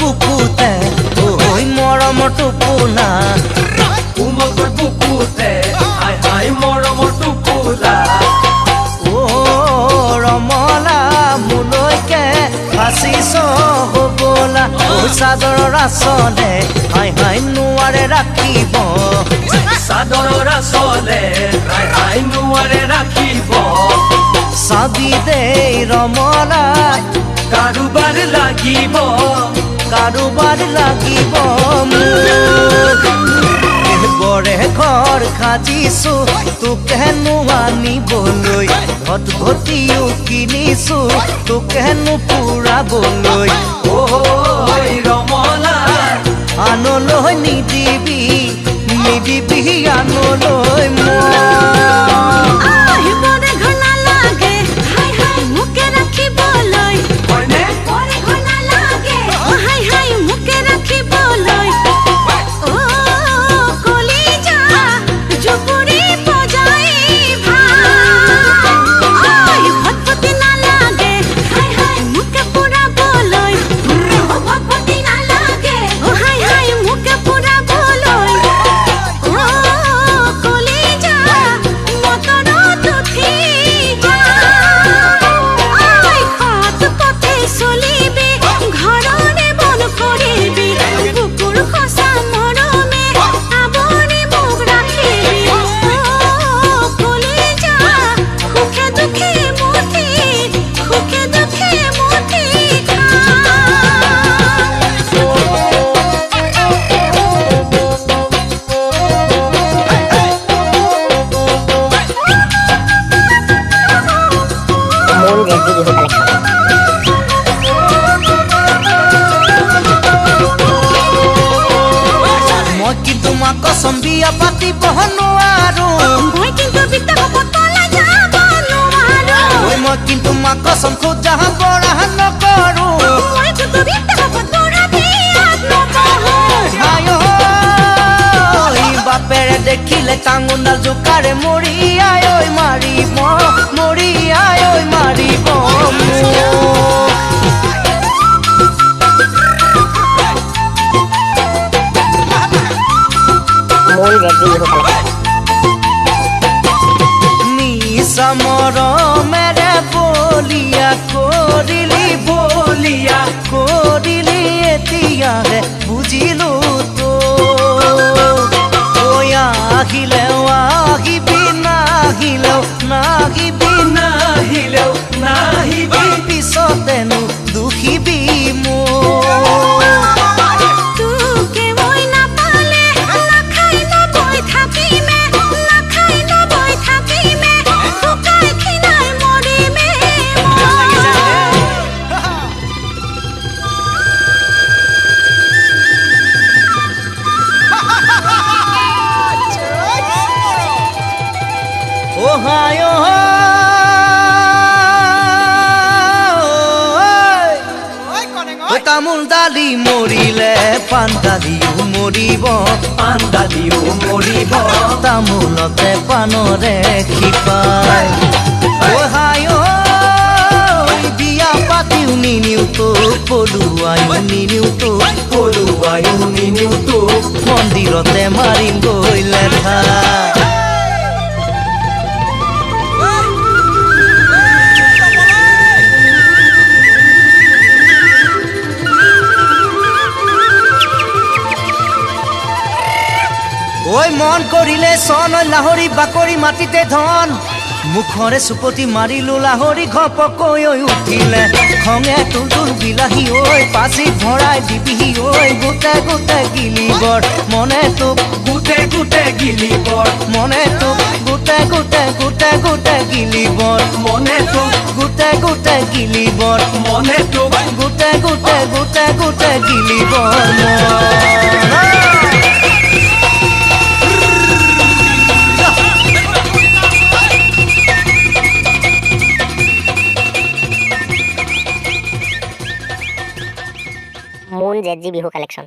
বুকুতে ওই মৰমৰ টোপোলা কোমলকৈ বুকুতে হাই হাই মৰমৰ টোপোলা ও ৰমলা মোলৈকে ফাঁচিছ হ'বলা ও চাদৰৰ আচলে হাই হাই নোৱাৰে ৰাখিব চাদৰৰ আচলে হাই হাই নোৱাৰে ৰাখিব চাবি দেই ৰমলা কাৰোবাৰ লাগিব বৰে ঘৰ সাজিছো তোক হেনো আনিবলৈ ঘট ঘটিও কিনিছো তোক হেনো পুৰাবলৈ ঐ ৰমলা আনলৈ নিদিবি আনলৈ মই কিন্তু মাক কসম বিয়া পাতিব নোৱাৰো মই কিন্তু মাক কসম খোজা বৰা নকৰো বাপেৰে দেখিলে টাঙোনাল জোকাৰে মৰি আই মাৰিব নিচা মৰমেৰে বলিয়া কৰিলি এতিয়াহে বুজিলো তো আহিলেও আহিবি নাহিলেও পিছতেনো দুখিবি তামোল দালি মৰিলে পাণ দালিও মৰিব তামোলতে পাণৰে শিপাই বিয়া পাতিও নিনিও তোক পলুৱাইও নিনিও তোক মন্দিৰতে মাৰিম গৈ লেঠা ঐ মন কৰিলে চন লাহৰি বাকৰি মাটিতে ধন মুখৰে চুপতি মাৰিলো লাহৰি ঘপকৈ উঠিলে খঙে তুল বিলাহী ঐ পাচি ভৰাই দিবিহি ঐ গোটে গোটে গিলিবৰ মনে তোক গোটে গোটে গিলিবৰ মনে তোক গোটে গোটে গোটে গোটে গিলিবৰ মনে তোক গোটে গোটে গিলিবৰ মনে তোক গোটে গোটে গোটে গোটে গিলিবৰ Moon ZG Bihu collection.